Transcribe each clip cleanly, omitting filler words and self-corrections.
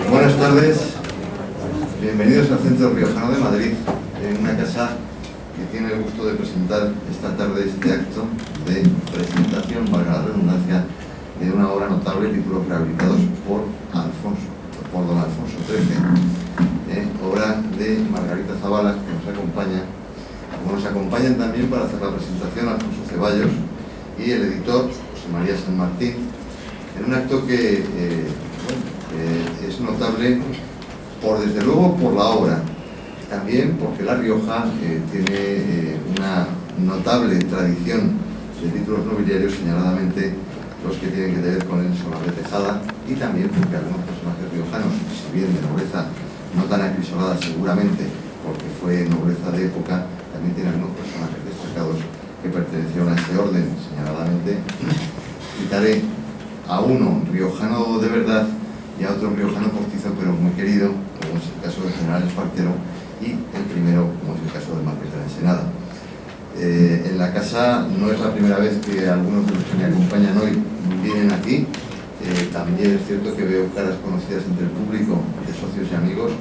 Buenas tardes, bienvenidos al Centro Riojano de Madrid, en una casa que tiene el gusto de presentar esta tarde este acto de presentación, valga la redundancia, de una obra notable titulada Rehabilitados por don Alfonso XIII, obra de Margarita Zavala, que nos acompaña, como nos acompañan también para hacer la presentación Alfonso Ceballos y el editor José María San Martín, en un acto que es notable desde luego por la obra, también porque La Rioja tiene una notable tradición de títulos nobiliarios, señaladamente los que tienen que ver con el solar de Tejada, y también porque algunos personajes riojanos, si bien de nobleza no tan acrisolada seguramente, porque fue nobleza de época, también tiene algunos personajes destacados que pertenecieron a ese orden, señaladamente. Citaré a uno riojano de verdad y a otro riojano postizo pero muy querido, como es el caso del general Espartero, y el primero, como es el caso de Marqués de la Ensenada. En la casa no es la primera vez que algunos de los que me acompañan hoy vienen aquí. También es cierto que veo caras conocidas entre el público, de socios y amigos.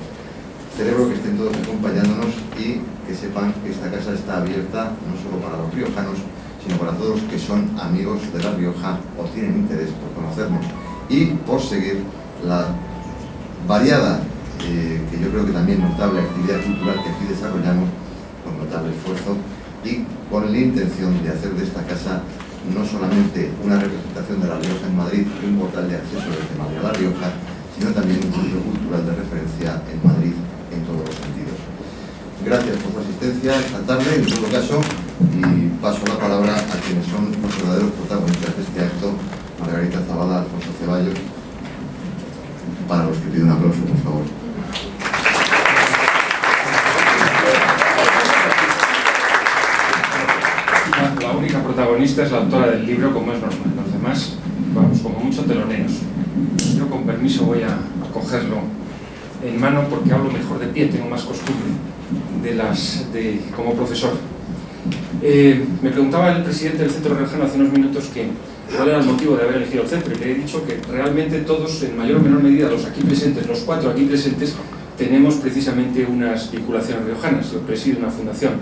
Celebro que estén todos acompañándonos y que sepan que esta casa está abierta no solo para los riojanos, sino para todos los que son amigos de La Rioja o tienen interés por conocernos y por seguir la variada, que yo creo que también notable actividad cultural que aquí desarrollamos con notable esfuerzo y con la intención de hacer de esta casa no solamente una representación de La Rioja en Madrid, un portal de acceso desde Madrid a La Rioja, sino también un centro cultural de referencia en Madrid en todos los sentidos. Gracias por su asistencia esta tarde, en todo caso, y paso la palabra a quienes son los verdaderos protagonistas de este acto, Margarita Zavala, Alfonso Ceballos, para los que pido un aplauso, por favor. La única protagonista es la autora del libro, como es normal. Los demás, vamos, como mucho teloneros. Yo, con permiso, voy a cogerlo en mano porque hablo mejor de pie, tengo más costumbre como profesor. Me preguntaba el presidente del Centro Riojano hace unos minutos cuál era el motivo de haber elegido el centro, y le he dicho que realmente todos, en mayor o menor medida, los aquí presentes, los 4 aquí presentes, tenemos precisamente unas vinculaciones riojanas. Yo presido una fundación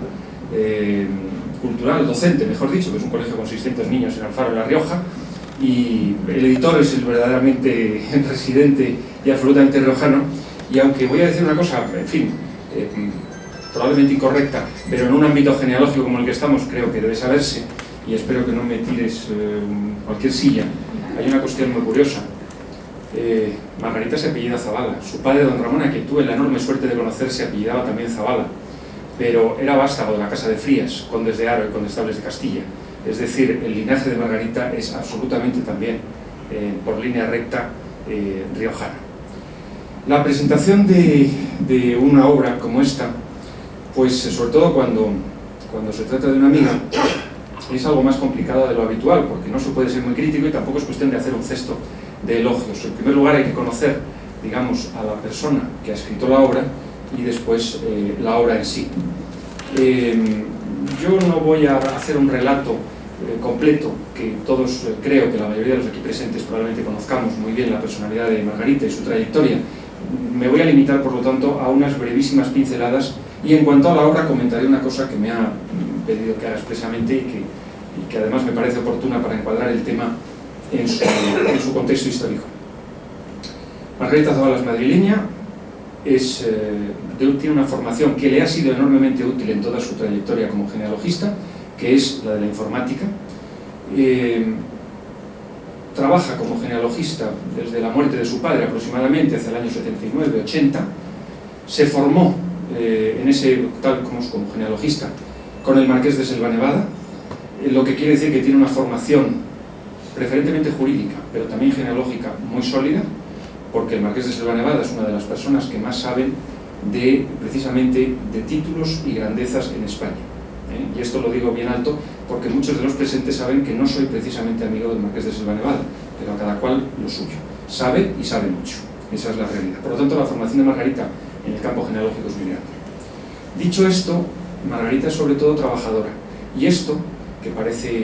cultural, docente, mejor dicho, que es un colegio con 600 niños en Alfaro, en La Rioja, y el editor es el verdaderamente residente y absolutamente riojano. Y aunque voy a decir una cosa, en fin, probablemente incorrecta, pero en un ámbito genealógico como el que estamos creo que debe saberse, y espero que no me tires cualquier silla. Hay una cuestión muy curiosa. Margarita se apellida Zavala. Su padre, don Ramón, a quien tuve la enorme suerte de conocer, se apellidaba también Zavala, pero era vástago de la Casa de Frías, condes de Haro y condestables de Castilla. Es decir, el linaje de Margarita es absolutamente también, por línea recta, riojana. La presentación de una obra como esta, pues sobre todo cuando se trata de una amiga, es algo más complicado de lo habitual, porque no se puede ser muy crítico y tampoco es cuestión de hacer un cesto de elogios. En primer lugar hay que conocer, digamos, a la persona que ha escrito la obra y después la obra en sí. Yo no voy a hacer un relato completo, que todos creo que la mayoría de los aquí presentes probablemente conozcamos muy bien la personalidad de Margarita y su trayectoria. Me voy a limitar, por lo tanto, a unas brevísimas pinceladas, y en cuanto a la obra comentaré una cosa que me ha pedido que haga expresamente y que además me parece oportuna para encuadrar el tema en su contexto histórico. Margarita Zabala es madrileña, tiene una formación que le ha sido enormemente útil en toda su trayectoria como genealogista, que es la de la informática. Trabaja como genealogista desde la muerte de su padre aproximadamente hacia el año 79-80. Se formó como genealogista con el Marqués de Selva-Nevada, lo que quiere decir que tiene una formación preferentemente jurídica, pero también genealógica muy sólida, porque el Marqués de Selva-Nevada es una de las personas que más saben precisamente de títulos y grandezas en España. Y esto lo digo bien alto porque muchos de los presentes saben que no soy precisamente amigo del Marqués de Selva-Nevada, pero a cada cual lo suyo. Sabe y sabe mucho. Esa es la realidad. Por lo tanto, la formación de Margarita en el campo genealógico es muy grande. Dicho esto, Margarita es sobre todo trabajadora. Y esto, que parece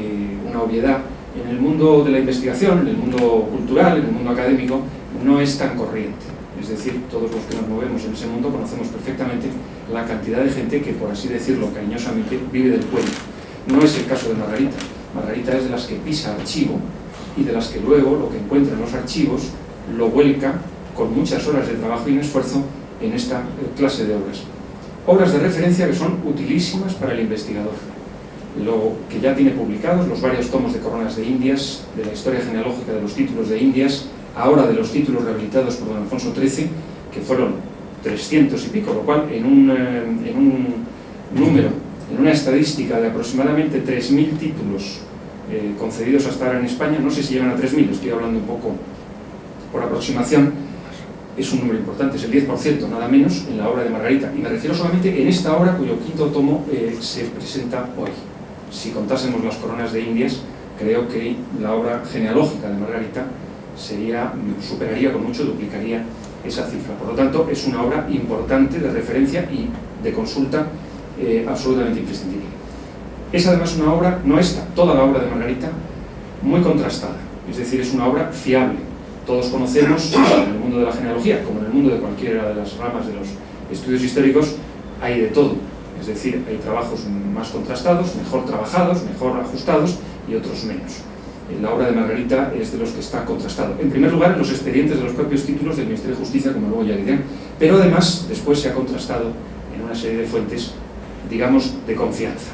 una obviedad, en el mundo de la investigación, en el mundo cultural, en el mundo académico, no es tan corriente. Es decir, todos los que nos movemos en ese mundo conocemos perfectamente la cantidad de gente que, por así decirlo cariñosamente, vive del cuento. No es el caso de Margarita. Margarita es de las que pisa archivo y de las que luego lo que encuentra en los archivos lo vuelca con muchas horas de trabajo y un esfuerzo en esta clase de obras. Obras de referencia que son utilísimas para el investigador. Lo que ya tiene publicados, los varios tomos de coronas de Indias, de la historia genealógica de los títulos de Indias, ahora de los títulos rehabilitados por don Alfonso XIII, que fueron 300 y pico, lo cual en un número, en una estadística de aproximadamente 3.000 títulos concedidos hasta ahora en España, no sé si llegan a 3.000, estoy hablando un poco por aproximación, es un número importante, es el 10%, nada menos, en la obra de Margarita. Y me refiero solamente en esta obra cuyo quinto tomo se presenta hoy. Si contásemos las coronas de Indias, creo que la obra genealógica de Margarita superaría con mucho, duplicaría esa cifra. Por lo tanto, es una obra importante de referencia y de consulta absolutamente imprescindible. Es además una obra, no esta, toda la obra de Margarita, muy contrastada. Es decir, es una obra fiable. Todos conocemos, en el mundo de la genealogía, como en el mundo de cualquiera de las ramas de los estudios históricos, hay de todo. Es decir, hay trabajos más contrastados, mejor trabajados, mejor ajustados y otros menos. La obra de Margarita es de los que está contrastado. En primer lugar, en los expedientes de los propios títulos del Ministerio de Justicia, como luego ya diré, pero además después se ha contrastado en una serie de fuentes, digamos, de confianza.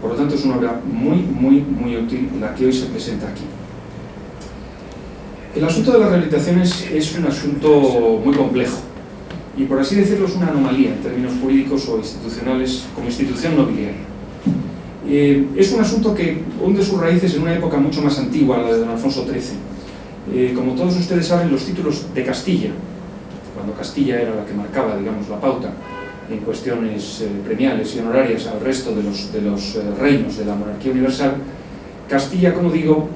Por lo tanto, es una obra muy, muy, muy útil la que hoy se presenta aquí. El asunto de las rehabilitaciones es un asunto muy complejo y, por así decirlo, es una anomalía en términos jurídicos o institucionales como institución nobiliaria. Es un asunto que hunde sus raíces en una época mucho más antigua, la de don Alfonso XIII. Como todos ustedes saben, los títulos de Castilla, cuando Castilla era la que marcaba, digamos, la pauta en cuestiones premiales y honorarias al resto de los reinos de la monarquía universal, Castilla, como digo,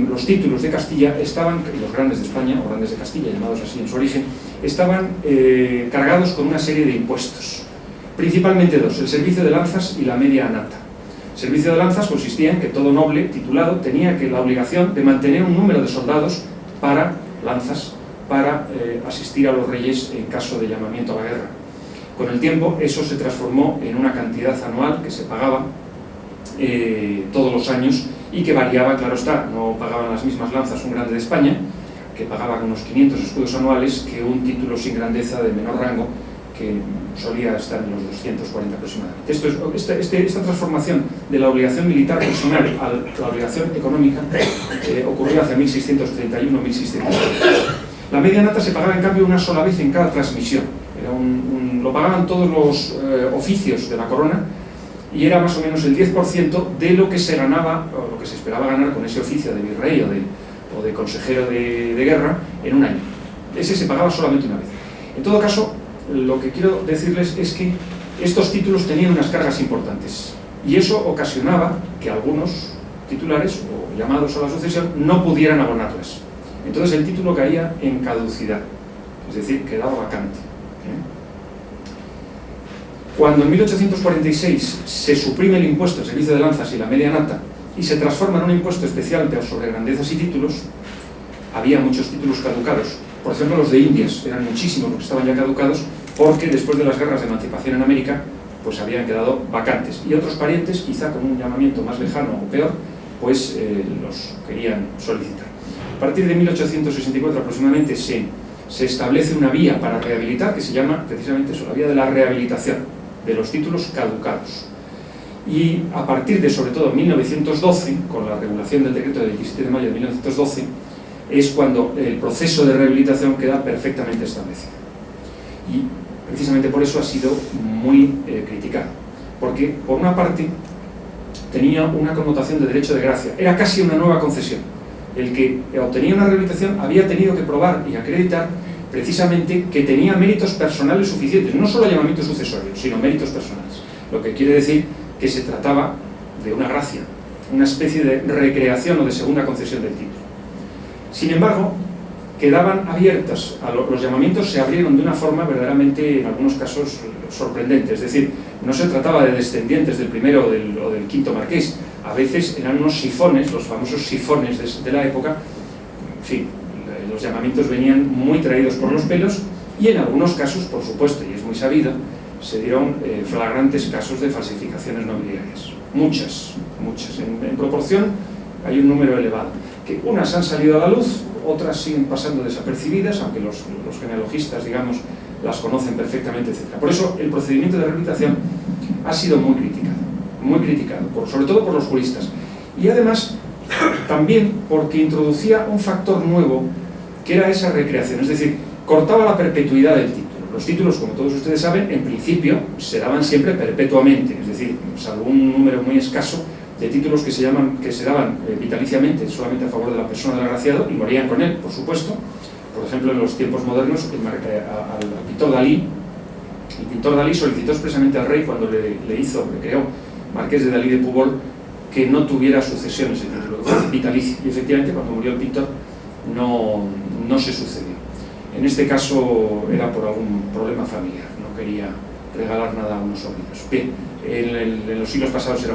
los títulos de Castilla estaban, los grandes de España, o grandes de Castilla, llamados así en su origen, estaban cargados con una serie de impuestos, principalmente dos, el servicio de lanzas y la media annata. El servicio de lanzas consistía en que todo noble titulado tenía la obligación de mantener un número de soldados para lanzas, para asistir a los reyes en caso de llamamiento a la guerra. Con el tiempo eso se transformó en una cantidad anual que se pagaba todos los años y que variaba, claro está, no pagaban las mismas lanzas un grande de España, que pagaba unos 500 escudos anuales, que un título sin grandeza de menor rango, que solía estar en los 240 aproximadamente. Esta transformación de la obligación militar personal a la obligación económica ocurrió hacia 1631-1632. La media annata se pagaba en cambio una sola vez en cada transmisión. Lo pagaban todos los oficios de la corona y era más o menos el 10% de lo que se ganaba, o lo que se esperaba ganar con ese oficio de virrey o de consejero de guerra en un año. Ese se pagaba solamente una vez. En todo caso, lo que quiero decirles es que estos títulos tenían unas cargas importantes y eso ocasionaba que algunos titulares o llamados a la sucesión no pudieran abonarlas. Entonces el título caía en caducidad, es decir, quedaba vacante. Cuando en 1846 se suprime el impuesto al servicio de lanzas y la media nata y se transforma en un impuesto especial sobre grandezas y títulos, había muchos títulos caducados. Por ejemplo, los de Indias eran muchísimos los que estaban ya caducados porque después de las guerras de emancipación en América pues habían quedado vacantes. Y otros parientes, quizá con un llamamiento más lejano o peor, pues los querían solicitar. A partir de 1864 aproximadamente se establece una vía para rehabilitar que se llama precisamente eso, la vía de la rehabilitación de los títulos caducados. Y a partir de, sobre todo, 1912, con la regulación del decreto del 17 de mayo de 1912, es cuando el proceso de rehabilitación queda perfectamente establecido. Y precisamente por eso ha sido muy criticado. Porque, por una parte, tenía una connotación de derecho de gracia. Era casi una nueva concesión. El que obtenía una rehabilitación había tenido que probar y acreditar precisamente que tenía méritos personales suficientes, no solo llamamientos sucesorios, sino méritos personales. Lo que quiere decir que se trataba de una gracia, una especie de recreación o de segunda concesión del título. Sin embargo, quedaban abiertas, los llamamientos se abrieron de una forma verdaderamente, en algunos casos, sorprendente. Es decir, no se trataba de descendientes del primero o del quinto marqués, a veces eran unos sifones, los famosos sifones de la época. En fin, los llamamientos venían muy traídos por los pelos y en algunos casos, por supuesto, y es muy sabido, se dieron flagrantes casos de falsificaciones nobiliarias. Muchas. En proporción hay un número elevado. Que unas han salido a la luz, otras siguen pasando desapercibidas, aunque los genealogistas, digamos, las conocen perfectamente, etc. Por eso el procedimiento de rehabilitación ha sido muy criticado, sobre todo por los juristas. Y además, también porque introducía un factor nuevo, que era esa recreación, es decir, cortaba la perpetuidad del título. Los títulos, como todos ustedes saben, en principio se daban siempre perpetuamente, es decir, salvo un número muy escaso de títulos que se daban vitaliciamente, solamente a favor de la persona del agraciado, y morían con él, por supuesto. Por ejemplo, en los tiempos modernos, al pintor Dalí, el pintor Dalí solicitó expresamente al rey, cuando le creó Marqués de Dalí de Púbol, que no tuviera sucesión ese título, que fuera vitalicio. Y efectivamente, cuando murió el pintor, no se sucedió. En este caso era por algún problema familiar, no quería regalar nada a unos sobrinos. Bien, en los siglos pasados era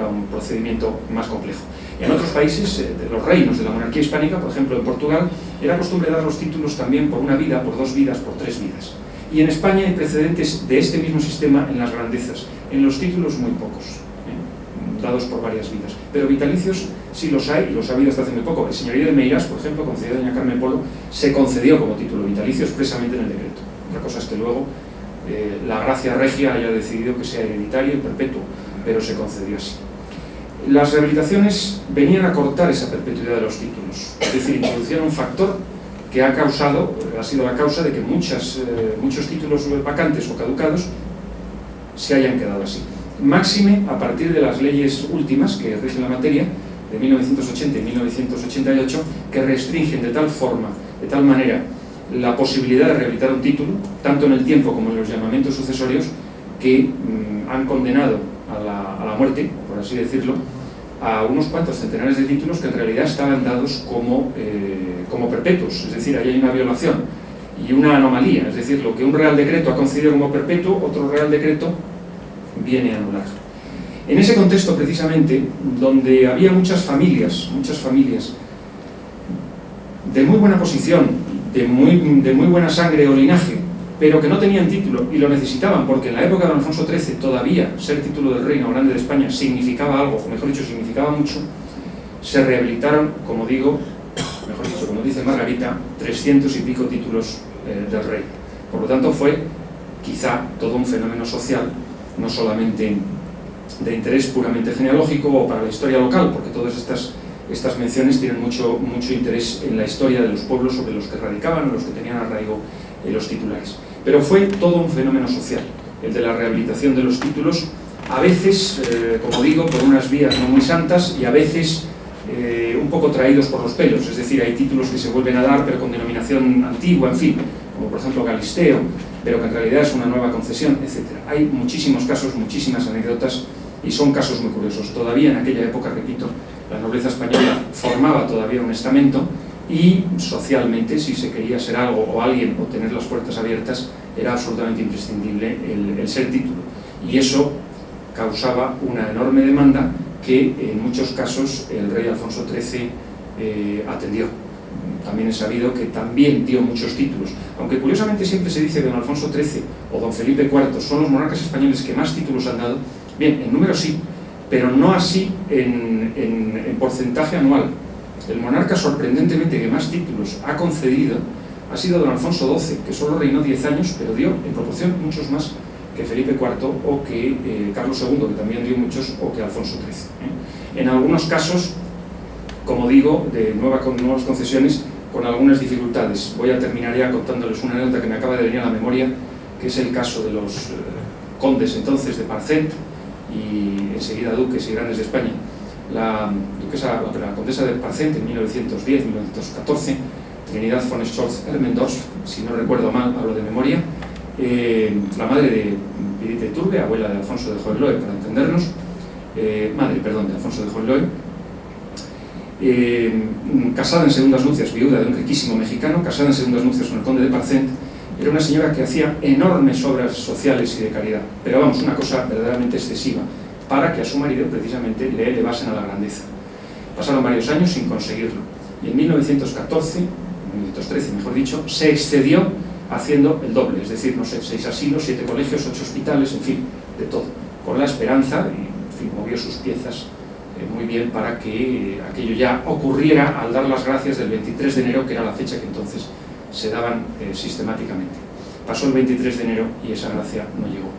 un procedimiento más complejo. En otros países, de los reinos de la monarquía hispánica, por ejemplo en Portugal, era costumbre dar los títulos también por una vida, por 2 vidas, por 3 vidas. Y en España hay precedentes de este mismo sistema en las grandezas. En los títulos muy pocos, dados por varias vidas. Pero vitalicios sí los hay, y los ha habido hasta hace muy poco. El señorío de Meirás, por ejemplo, concedido a doña Carmen Polo, se concedió como título vitalicio expresamente en el decreto. Otra cosa es que luego la gracia regia haya decidido que sea hereditario y perpetuo, pero se concedió así. Las rehabilitaciones venían a cortar esa perpetuidad de los títulos, es decir, introducían un factor que ha sido la causa de que muchos títulos vacantes o caducados se hayan quedado así. Máxime a partir de las leyes últimas que rigen la materia, de 1980 y 1988, que restringen de tal manera la posibilidad de rehabilitar un título, tanto en el tiempo como en los llamamientos sucesorios, que han condenado a la muerte, por así decirlo, a unos cuantos centenares de títulos que en realidad estaban dados como perpetuos. Es decir, ahí hay una violación y una anomalía. Es decir, lo que un Real Decreto ha concedido como perpetuo, otro Real Decreto viene a anular. En ese contexto, precisamente, donde había muchas familias de muy buena posición, de muy buena sangre o linaje, pero que no tenían título y lo necesitaban, porque en la época de don Alfonso XIII todavía ser título del Reino Grande de España significaba algo, o mejor dicho, significaba mucho, se rehabilitaron, como digo, mejor dicho, como dice Margarita, 300 y pico títulos del rey. Por lo tanto, fue quizá todo un fenómeno social, no solamente de interés puramente genealógico o para la historia local, porque todas estas menciones tienen mucho interés en la historia de los pueblos sobre los que radicaban, los que tenían arraigo en los titulares. Pero fue todo un fenómeno social, el de la rehabilitación de los títulos, a veces, como digo, por unas vías no muy santas y a veces un poco traídos por los pelos. Es decir, hay títulos que se vuelven a dar pero con denominación antigua, en fin, como por ejemplo Galisteo, pero que en realidad es una nueva concesión, etc. Hay muchísimos casos, muchísimas anécdotas, y son casos muy curiosos. Todavía en aquella época, repito, la nobleza española formaba todavía un estamento y socialmente, si se quería ser algo o alguien o tener las puertas abiertas, era absolutamente imprescindible el ser título. Y eso causaba una enorme demanda que en muchos casos el rey Alfonso XIII atendió. También es sabido que también dio muchos títulos, aunque curiosamente siempre se dice que don Alfonso XIII o don Felipe IV son los monarcas españoles que más títulos han dado. Bien, en número sí, pero no así en porcentaje anual. El monarca sorprendentemente que más títulos ha concedido ha sido don Alfonso XII, que solo reinó 10 años, pero dio en proporción muchos más que Felipe IV o que Carlos II, que también dio muchos, o que Alfonso XIII. En algunos casos, como digo, de nuevas concesiones, con algunas dificultades. Voy a terminar ya contándoles una anécdota que me acaba de venir a la memoria, que es el caso de los condes entonces de Parcent y enseguida duques y grandes de España. La condesa de Parcent en 1910-1914, Trinidad von Scholz-Ermendorf, si no recuerdo mal, hablo de memoria, la madre de Pirita Iturbe, abuela de Alfonso de Hohenlohe, para entendernos, de Alfonso de Hohenlohe, casada en segundas nupcias, viuda de un riquísimo mexicano, casada en segundas nupcias con el conde de Parcent. Era una señora que hacía enormes obras sociales y de caridad, pero vamos, una cosa verdaderamente excesiva, para que a su marido precisamente le elevasen a la grandeza. Pasaron varios años sin conseguirlo, y en 1913 mejor dicho, se excedió haciendo el doble, es decir, no sé, 6 asilos, 7 colegios, 8 hospitales, en fin, de todo, con la esperanza, y en fin, movió sus piezas muy bien para que aquello ya ocurriera al dar las gracias del 23 de enero, que era la fecha que entonces se daban sistemáticamente. Pasó el 23 de enero y esa gracia no llegó.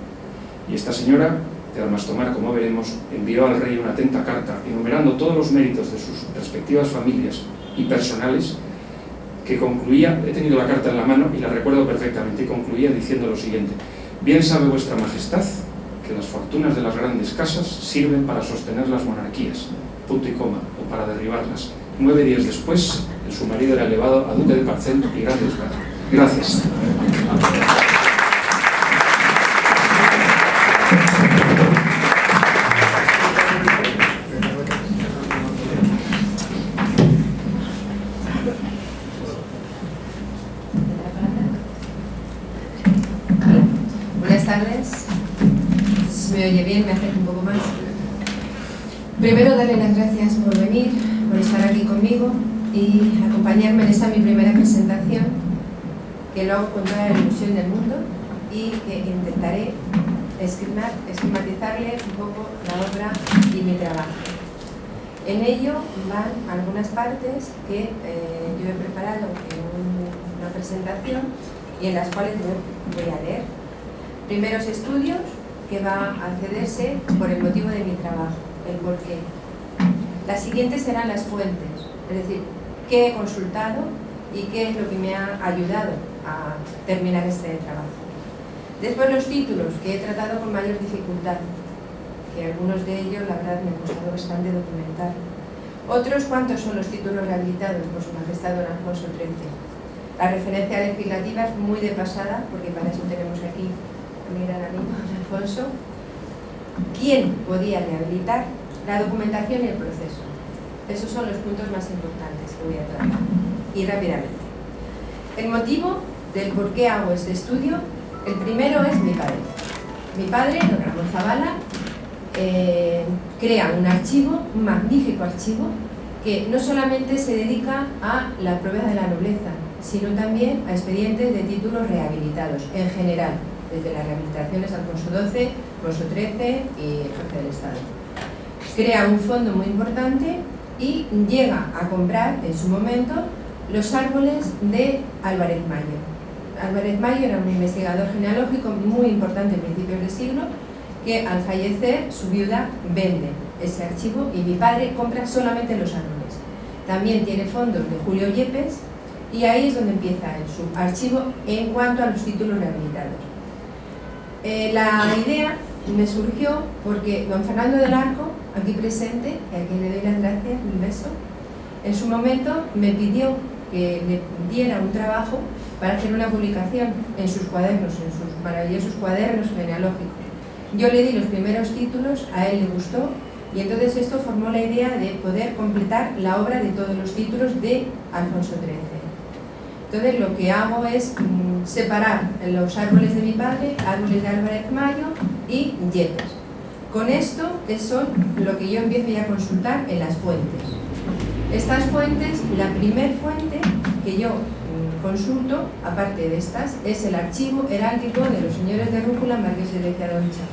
Y esta señora, de Almastomar, como veremos, envió al rey una atenta carta enumerando todos los méritos de sus respectivas familias y personales, que concluía, he tenido la carta en la mano y la recuerdo perfectamente, y concluía diciendo lo siguiente: bien sabe vuestra majestad que las fortunas de las grandes casas sirven para sostener las monarquías, punto y coma, o para derribarlas. 9 días después, su marido era elevado a duque de Parcent y grandes gracias. Gracias. Buenas tardes. Si me oye bien, me acerco un poco más. Primero, darle las gracias por venir, por estar aquí conmigo y acompañarme en esta mi primera presentación, que lo hago con toda la ilusión del mundo y que intentaré esquematizarles un poco la obra y mi trabajo. En ello van algunas partes que yo he preparado en una presentación y en las cuales voy a leer. Primeros estudios que va a accederse por el motivo de mi trabajo, el porqué. Las siguientes serán las fuentes, es decir, qué he consultado y qué es lo que me ha ayudado a terminar este trabajo. Después los títulos, que he tratado con mayor dificultad, que algunos de ellos, la verdad, me ha costado bastante documentar. Otros, ¿cuántos son los títulos rehabilitados por su majestad don Alfonso XIII? La referencia legislativa es muy de pasada, porque para eso tenemos aquí a mi gran amigo don Alfonso. ¿Quién podía rehabilitar? La documentación y el proceso. Esos son los puntos más importantes que voy a tratar. Y rápidamente. El motivo del por qué hago este estudio, el primero es mi padre. Mi padre, don Ramón Zavala, crea un archivo, un magnífico archivo, que no solamente se dedica a la prueba de la nobleza, sino también a expedientes de títulos rehabilitados, en general, desde las rehabilitaciones de Alfonso XII, Alfonso XIII y el jefe del Estado. Crea un fondo muy importante y llega a comprar, en su momento, los árboles de Álvarez Mayo. Álvarez Mayo era un investigador genealógico muy importante en principios de siglo, que al fallecer su viuda vende ese archivo y mi padre compra solamente los árboles. También tiene fondos de Julio Yepes y ahí es donde empieza su archivo en cuanto a los títulos rehabilitados. La idea me surgió porque don Fernando del Arco, aquí presente, y a quien le doy las gracias, un beso, en su momento me pidió que le diera un trabajo para hacer una publicación en sus cuadernos, en sus maravillosos cuadernos genealógicos. Yo le di los primeros títulos, a él le gustó Y entonces esto formó la idea de poder completar la obra de todos los títulos de Alfonso XIII. Entonces lo que hago es separar los árboles de mi padre, árboles de Álvarez Mayo y yetas. Con esto son lo que yo empiezo ya a consultar en las fuentes. Estas fuentes, la primer fuente que yo consulto, aparte de estas, es el archivo heráldico de los señores de Rúcula, marqueses de Ciadoncha.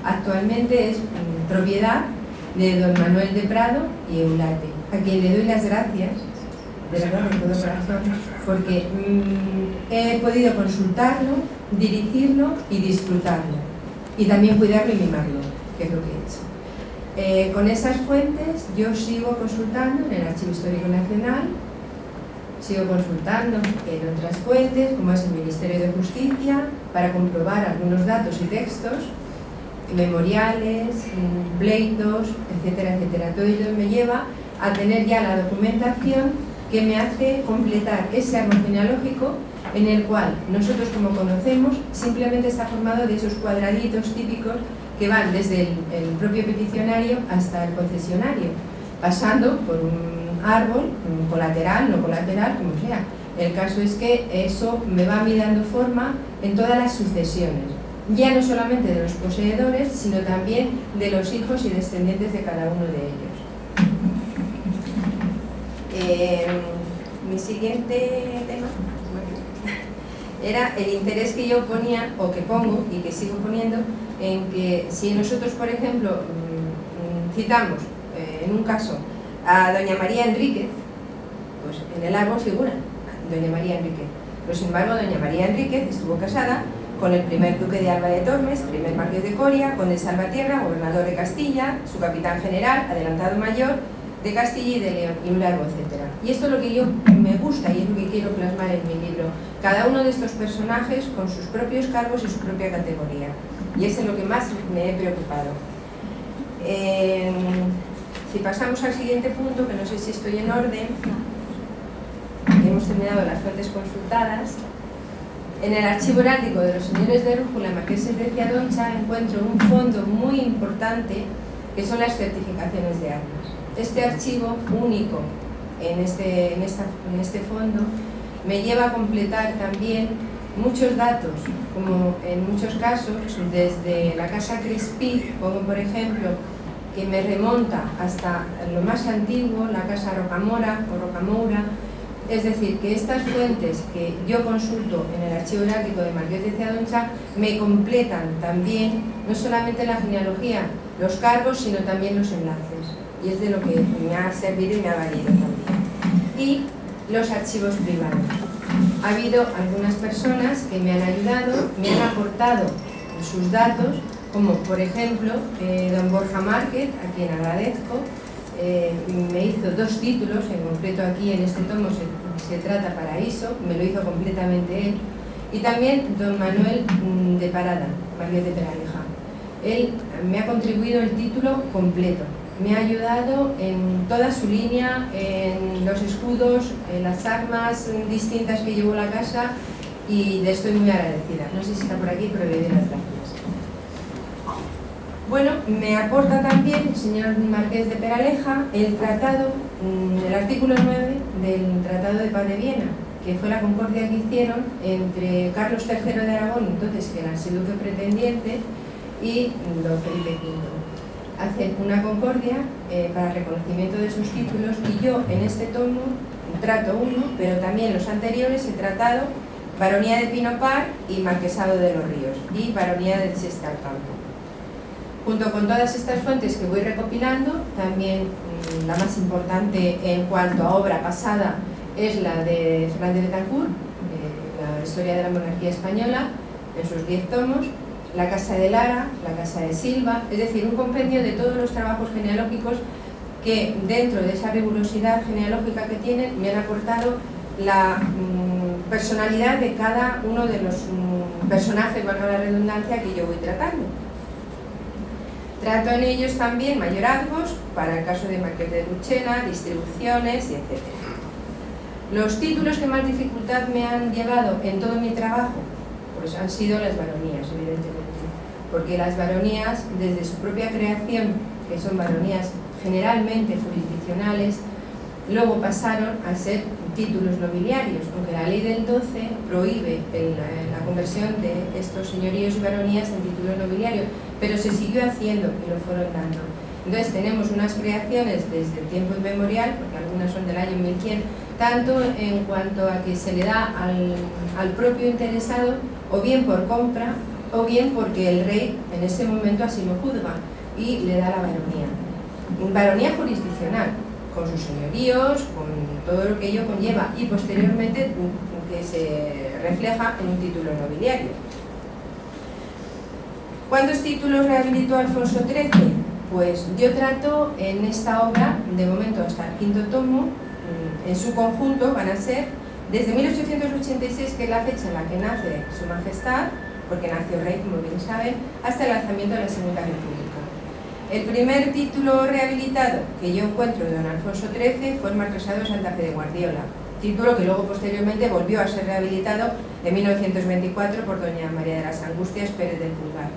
Actualmente es propiedad de don Manuel de Prado y Eulate, a quien le doy las gracias, de verdad, de todo corazón, porque he podido consultarlo, dirigirlo y disfrutarlo, y también cuidarlo y mimarlo, que es lo que he hecho. Con esas fuentes yo sigo consultando en el Archivo Histórico Nacional, sigo consultando en otras fuentes, como es el Ministerio de Justicia, para comprobar algunos datos y textos, memoriales, pleitos, etcétera, etcétera. Todo ello me lleva a tener ya la documentación que me hace completar ese árbol genealógico, en el cual nosotros, como conocemos, simplemente está formado de esos cuadraditos típicos que van desde el propio peticionario hasta el concesionario, pasando por un árbol, colateral, no colateral, como sea. El caso es que eso me va a mí dando forma en todas las sucesiones, ya no solamente de los poseedores, sino también de los hijos y descendientes de cada uno de ellos. Mi siguiente tema era el interés que yo ponía, o que pongo y que sigo poniendo, en que si nosotros, por ejemplo, citamos en un caso a doña María Enríquez, pues en el árbol figura doña María Enríquez. Pero sin embargo, doña María Enríquez estuvo casada con el primer duque de Alba de Tormes, primer marqués de Coria, conde de Salvatierra, gobernador de Castilla, su capitán general, adelantado mayor de Castilla y de León, y un largo etcétera. Y esto es lo que yo me gusta y es lo que quiero plasmar en mi libro. Cada uno de estos personajes con sus propios cargos y su propia categoría. Y eso es lo que más me he preocupado. Si pasamos al siguiente punto, que no sé si estoy en orden, hemos terminado las fuentes consultadas. En el archivo heráldico de los señores de Rúcula, marqueses de Ciadoncha, encuentro un fondo muy importante que son las certificaciones de armas. Este archivo único en este fondo me lleva a completar también muchos datos, como en muchos casos, desde la casa Crespí, como por ejemplo, que me remonta hasta lo más antiguo, la casa Rocamora o Rocamoura. Es decir, que estas fuentes que yo consulto en el archivo heráldico de Marqués de Ciadoncha me completan también, no solamente la genealogía, los cargos, sino también los enlaces. Y es de lo que me ha servido y me ha valido también. Y los archivos privados. Ha habido algunas personas que me han ayudado, me han aportado sus datos, como por ejemplo don Borja Márquez, a quien agradezco. Me hizo 2 títulos, en concreto aquí en este tomo se trata Paraíso, me lo hizo completamente él, y también don Manuel de Parada, marqués de Peraleja. Él me ha contribuido el título completo, me ha ayudado en toda su línea, en los escudos, en las armas distintas que llevó la casa, y le estoy muy agradecida. No sé si está por aquí, pero le doy las gracias. Bueno, me aporta también el señor Marqués de Peraleja el tratado, el artículo 9 del Tratado de Paz de Viena, que fue la concordia que hicieron entre Carlos III de Aragón, entonces que era el archiduque pretendiente, y don Felipe V. Hacen una concordia para reconocimiento de sus títulos, y yo en este tomo trato uno, pero también los anteriores he tratado Baronía de Pinopar y Marquesado de los Ríos, y Baronía de Chestalcampo. Junto con todas estas fuentes que voy recopilando, también la más importante en cuanto a obra pasada es la de Fernández de Betancourt, la historia de la monarquía española, en sus 10 tomos, la Casa de Lara, la Casa de Silva, es decir, un compendio de todos los trabajos genealógicos que dentro de esa rigurosidad genealógica que tienen me han aportado la personalidad de cada uno de los personajes, valga la redundancia, que yo voy tratando. Trato en ellos también mayorazgos, para el caso de Marqués de Lucena, distribuciones, etc. Los títulos que más dificultad me han llevado en todo mi trabajo, pues han sido las baronías, evidentemente. porque las baronías, desde su propia creación, que son baronías generalmente jurisdiccionales, luego pasaron a ser títulos nobiliarios, aunque la ley del 12 prohíbe la conversión de estos señoríos y baronías en títulos nobiliarios, pero se siguió haciendo y lo fueron dando. Entonces tenemos unas creaciones desde el tiempo inmemorial, porque algunas son del año 1100, tanto en cuanto a que se le da al propio interesado, o bien por compra, o bien porque el rey en ese momento así lo juzga y le da la baronía. Baronía jurisdiccional, con sus señoríos, con todo lo que ello conlleva, y posteriormente que se refleja en un título nobiliario. ¿Cuántos títulos rehabilitó Alfonso XIII? Pues yo trato en esta obra, de momento hasta el 5º tomo, en su conjunto van a ser desde 1886, que es la fecha en la que nace su majestad, porque nació rey, como bien saben, hasta el lanzamiento de la Segunda República. El primer título rehabilitado que yo encuentro de don Alfonso XIII fue el Marquesado de Santa Fe de Guardiola, título que luego posteriormente volvió a ser rehabilitado en 1924 por doña María de las Angustias Pérez del Pulgar.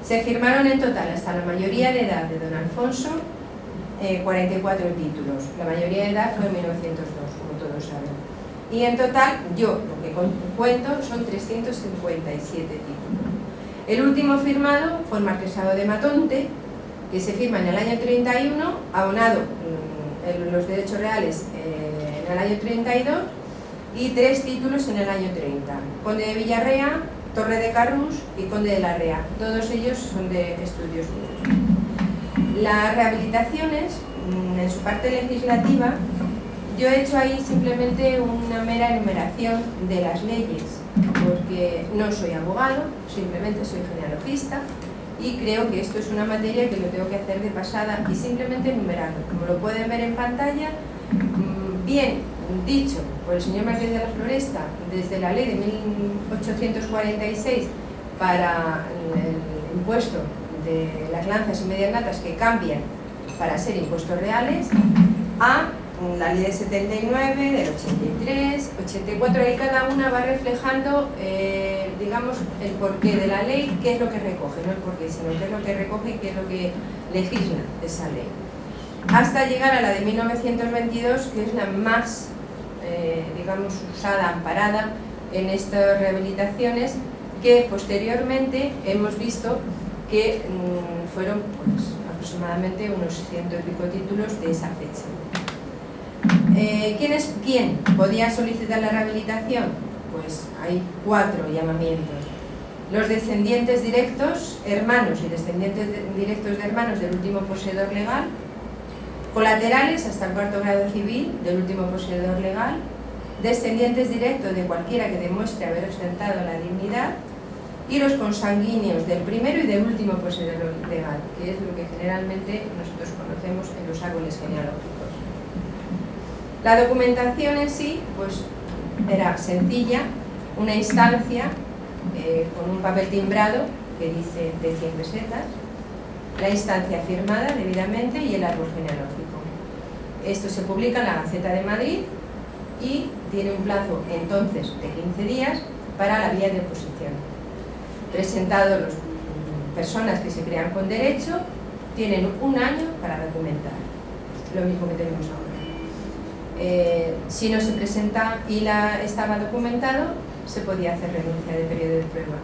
Se firmaron en total hasta la mayoría de edad de don Alfonso 44 títulos. La mayoría de edad fue en 1902, como todos saben. Y en total, yo lo que cuento son 357 títulos. El último firmado fue el Marquesado de Matonte, que se firma en el año 31, abonado los derechos reales en el año 32, y 3 títulos en el año 30. Conde de Villarrea, Torre de Carrús y Conde de Larrea. Todos ellos son de estudios míos. Las rehabilitaciones, en su parte legislativa, yo he hecho ahí simplemente una mera enumeración de las leyes, porque no soy abogado, simplemente soy genealogista, y creo que esto es una materia que lo tengo que hacer de pasada y simplemente enumerando. Como lo pueden ver en pantalla, bien dicho por el señor Marqués de la Floresta, desde la ley de 1846 para el impuesto de las lanzas y medias natas, que cambian para ser impuestos reales, a la ley del 79, del 83, 84, y cada una va reflejando, digamos, el porqué de la ley, qué es lo que recoge, no el porqué, sino qué es lo que recoge y qué es lo que legisla esa ley. Hasta llegar a la de 1922, que es la más, digamos, usada, amparada en estas rehabilitaciones, que posteriormente hemos visto que fueron pues, aproximadamente unos 100 y pico títulos de esa fecha. ¿Quién podía solicitar la rehabilitación? Pues hay 4 llamamientos. Los descendientes directos, hermanos y descendientes directos de hermanos del último poseedor legal, colaterales hasta el 4º grado civil del último poseedor legal, descendientes directos de cualquiera que demuestre haber ostentado la dignidad, y los consanguíneos del primero y del último poseedor legal, que es lo que generalmente nosotros conocemos en los árboles genealógicos. La documentación en sí pues, era sencilla, una instancia con un papel timbrado que dice de 100 pesetas, la instancia firmada debidamente y el árbol genealógico. Esto se publica en la Gaceta de Madrid y tiene un plazo entonces de 15 días para la vía de oposición. Presentados las personas que se crean con derecho, tienen un año para documentar, lo mismo que tenemos ahora. Si no se presenta y estaba documentado, se podía hacer renuncia de periodo de prueba.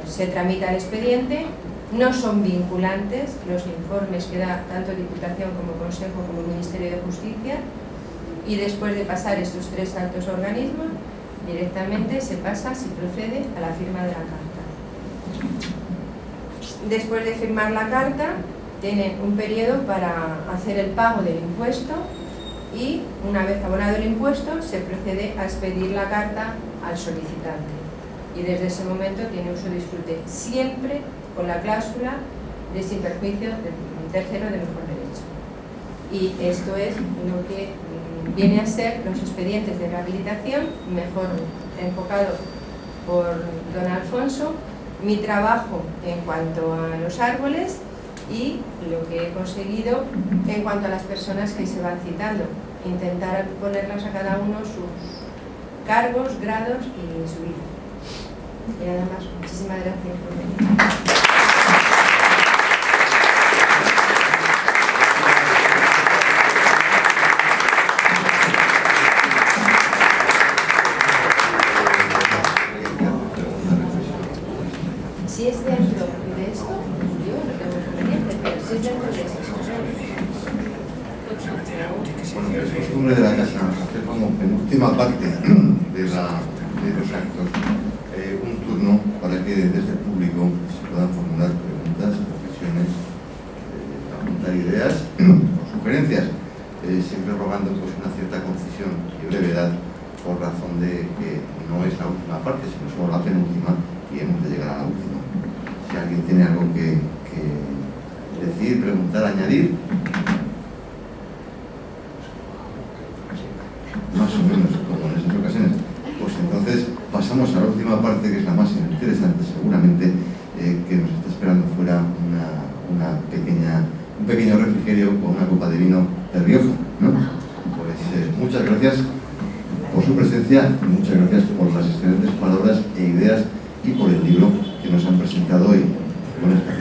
Se tramita el expediente, no son vinculantes los informes que da tanto Diputación como Consejo como Ministerio de Justicia, y después de pasar estos 3 altos organismos, directamente se pasa, si procede, a la firma de la carta. Después de firmar la carta, tienen un periodo para hacer el pago del impuesto, y una vez abonado el impuesto se procede a expedir la carta al solicitante, y desde ese momento tiene uso y disfrute, siempre con la cláusula de sin perjuicio del tercero de mejor derecho. Y esto es lo que viene a ser los expedientes de rehabilitación, mejor enfocado por don Alfonso, mi trabajo en cuanto a los árboles y lo que he conseguido en cuanto a las personas que se van citando, intentar ponerlas a cada uno sus cargos, grados y su vida. Y nada más, muchísimas gracias por venir. Si es dentro de esto, yo no tengo inconveniente, pero si es dentro de esto, Bueno, es costumbre de la casa hacer como penúltima parte de los actos un turno para que desde el público se puedan formular preguntas, reflexiones, apuntar ideas o sugerencias, siempre rogando pues una cierta concisión y brevedad por razón de que no es la última parte, sino solo la penúltima y hemos de llegar a la última. Si alguien tiene algo que decir, preguntar, añadir, más o menos como en esas ocasiones, pues entonces pasamos a la última parte, que es la más interesante seguramente, que nos está esperando fuera un pequeño refrigerio con una copa de vino de Rioja, ¿no? Pues muchas gracias por su presencia, muchas gracias por las excelentes palabras e ideas y por el libro que nos han presentado hoy con esta